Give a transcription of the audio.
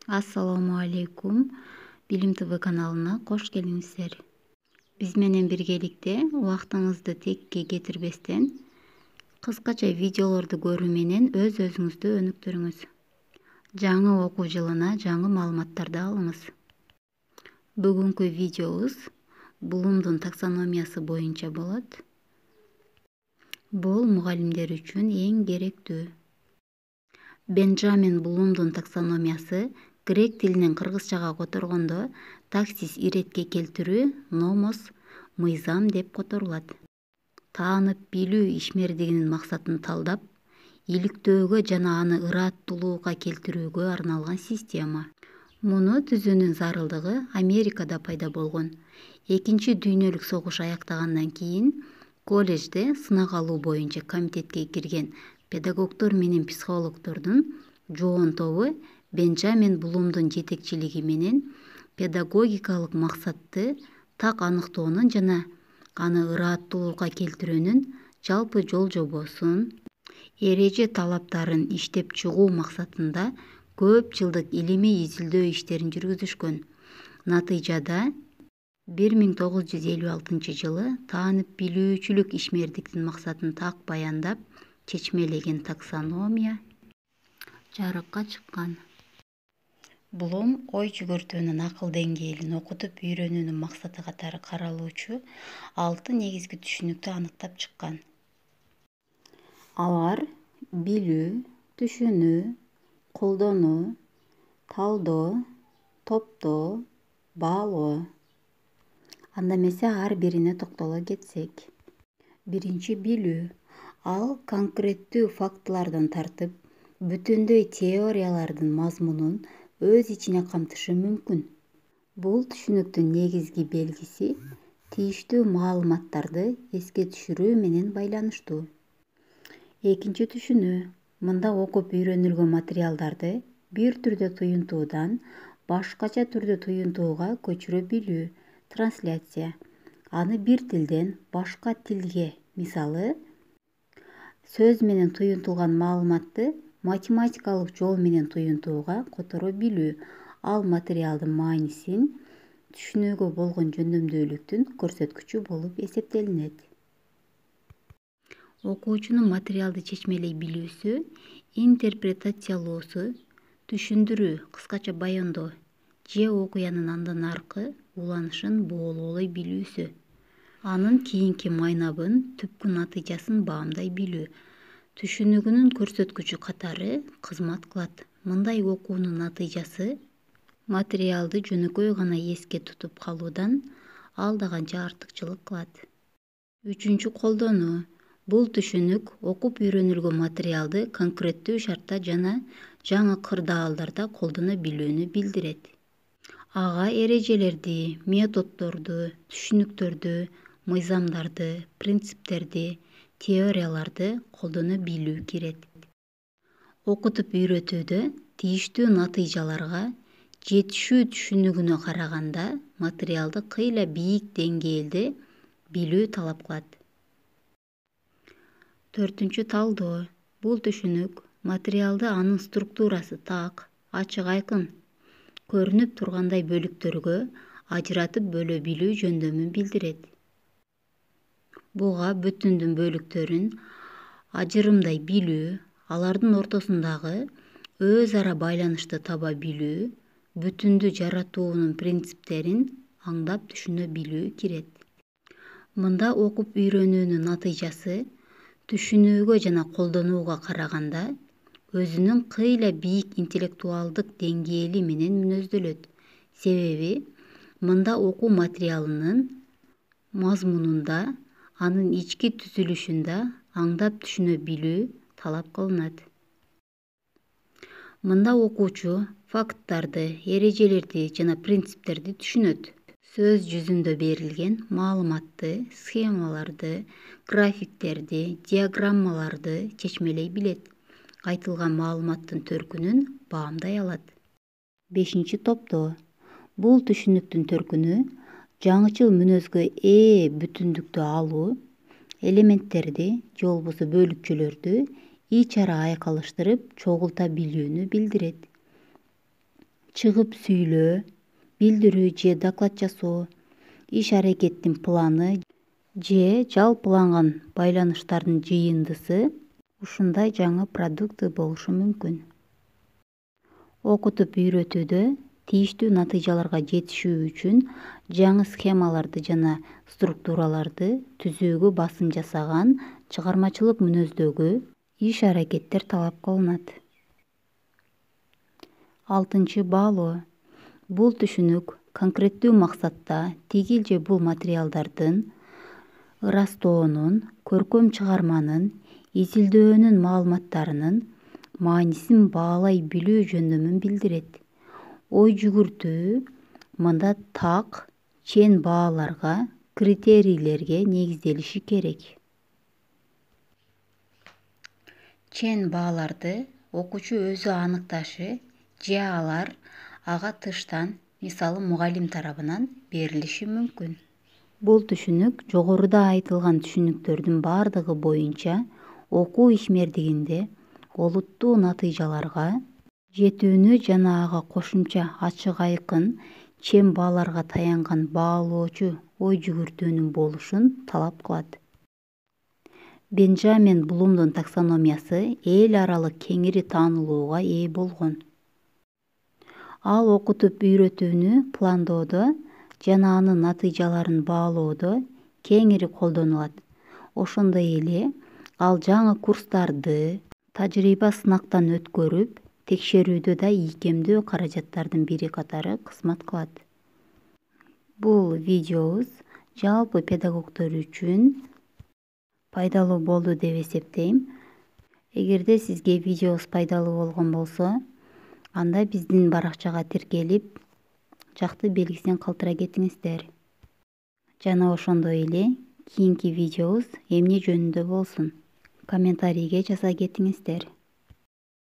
Assalamu alaikum. Bilim TV kanalına hoş geldiңиздер. Biz менен birgelikte убактыңызды текке кетирбестен кыскача видеолорду көрүү менен өз-өзүңүздү өнүктүрүңүз. Жаңы окуу жылына жаңы маалыматтарды алыңыз. Бүгүнкү видеобуз Блумдун таксономиясы боюнча болот. Бул мугалимдер үчүн эң керектүү. Бенджамин Блумдун таксономиясы грек тилинен кыргызчага которгондо таксис иретке келтирүү, номос, мыйзам деп которулат. Таанып билүү ишмердигинин максатын талдап, иликтөөгө жана аны ыраттуулукка келтирүүгө арналган система. Муну түзүүнүн зарылдыгы Америкада пайда болгон. Экинчи дүйнөлүк согуш аяктагандан кийин колледжде сынак алуу боюнча комитетке кирген педагогдор менен психологдордун жоон тобу Бенджамин Блумдун жетекчилиги менен педагогикалык максатты так аныктоонун жана аны ыраттуулукка келтирүүнүн жалпы жол жобосун, эреже талаптарын иштеп чыгуу максатында көп жылдык илимий изилдөө иштерин жүргүзүшкөн. Натыйжада 1956 жылы таанып билүүчүлүк ишмердиктин максатын так баяндап, чечмелеген таксономия жарыкка чыккан. Блум ой жүгөртүүнүн акыл деңгээлин окутуп үйрөнүүнүн максаты катары каралуучу 6 негизги түшүнүктү аныктап чыккан. Алар билүү, түшүнүү, колдонуу, талдоо, топтоо, баалоо. Анда эмесе ар бирине токтоло кетсек. Биринчи билүү. Ал конкреттүү фактылардан тартып, бүтүндөй теориялардын мазмунун өз ичине камтышы мүмкүн. Бул түшүнүктүн негизги белгиси тийиштүү маалыматтарды эске түшүрүү менен байланыштуу. Экинчи түшүнүү. Мында окуп үйрөнүлгөн материалдарды бир түрдө туюнтуудан башкача түрдө туюнтууга көчүрө билүү, трансляция. Аны бир тилден башка тилге, мисалы, сөз менен туюнтулган маалыматты математикалык жол менен туюнтууга которо билүү, ал материалдын маанисин түшүнүүгө болгон жөндөмдүүлүктүн көрсөткүчү болуп эсептелинет. Окуучунун материалды чечмелей билүүсү, интерпретациялоосу, түшүндүрүү, кыскача баяндоо же окуянын андан аркы уланышын боолой билүүсү. Анын кийинки майнабын, түпкү натыйжасын баамдай билүү, түшүнүгүнүн көрсөткүчү катары кызмат кылат. Мындай окуунун натыйжасы материалды жөнөкөй гана эске тутуп калуудан алдаганча артыкчылык кылат. Үчүнчү колдонуу. Бул түшүнүк окуп үйрөнүлгөн материалды конкреттүү шартта жана жаңы кырдаалдарда колдоно билүүнү билдирет. Ага эрежелерди, методдорду, түшүнүктөрдү, мыйзамдарды, принциптерди, теорияларды колдоно билүү кирет. Окутуп үйрөтүүдө тийиштүү натыйжаларга жетишүү түшүнүгүнө караганда материалды кыйла бийик деңгээлде билүү талап кылат. Төртүнчү талдоо. Бул түшүнүк материалды анын структурасы так, ачык айкын, көрүнүп тургандай бөлүктөргө ажыратып бөлө билүү жөндөмүн билдирет. Буга бүтүндүн бөлүктөрүн ажырымдай билүү, алардын ортосундагы өз ара байланышты таба билүү, бүтүндү жаратуунун принциптерин аңдап түшүнө билүү кирет. Мында окуп үйрөнүүнүн натыйжасы түшүнүүгө жана колдонууга караганда өзүнүн кыйла бийик интеллектуалдык деңгээли менен мүнөздөлөт. Себеби мында окуу материалынын мазмунунда, анын ички түзүлүшүндө аңдап түшүнө билүү талап кылынат. Мында окуучу факттарды, эрежелерди жана принциптерди түшүнөт. Сөз жүзүндө берилген маалыматты, схемаларды, графиктерди, диаграммаларды чечмелей билет. Айтылган маалыматтын төркүнүн баамдай алат. Бешинчи топтоо. Бул түшүнүктүн төркүнү жаңычыл мүнөзгө ээ бүтүндүктү алуу, элементтерди же болбосо бөлүкчөлөрдү ич ара айкалыштырып чогулта билүүнү билдирет. чыгып сүйлөө, билдирүү же доклад жасоо, иш-аракеттин планы же жалпыланган байланыштардын жыйындысы ушундай жаңы продукты болушу мүмкүн. Окутуп үйрөтүүдө тийиштүү натыйжаларга жетишүү үчүн жаңы схемаларды жана структураларды түзүүгө басым жасаган чыгармачылык мүнөздөгү иш-аракеттер талап кылынат. 6. Баалоо. Бул түшүнүк конкреттүү максатта тигил же бул материалдардын, ырастоонун, көркөм чыгарманын, изилдөөнүн маалыматтарынын маанисин баалай билүү жөндөмүн билдирет. Ой жүгүртүү мында так, чен бааларга, критерийлерге негизделиши керек. Чен бааларды окуучу өзү аныкташы же алар ага тыштан, мисалы мугалим тарабынан берилиши мүмкүн. Бул түшүнүк жогоруда айтылган түшүнүктөрдүн бардыгы боюнча окуу ишмердигинде олуттуу натыйжаларга жетүүнү жана ага кошумча ачык айкын чен бааларга таянган баалоочу ой жүгүртүүнүн болушун талап кылат. Бенджамин Блумдун таксономиясы эл аралык кеңири таанылууга ээ болгон. Ал окутуп үйрөтүүнү пландоодо жана анын натыйжаларын баалоодо кеңири колдонулат. Ошондой эле ал жаңы курстарды тажрыйба сынактан өткөрүп, текшерүүдө да ийкемдүү каражаттардын бири катары кызмат кылат. Бул видеобуз жалпы педагогдор үчүн пайдалуу болду деп эсептейм. Эгерде сизге видеобуз пайдалуу болгон болсо, анда биздин баракчага тиркелип, жакты белгисин калтыра кетиңиздер. Жана ошондой эле кийинки видеобуз эмне жөнүндө болсун, комментарийге жаза кетиңиздер.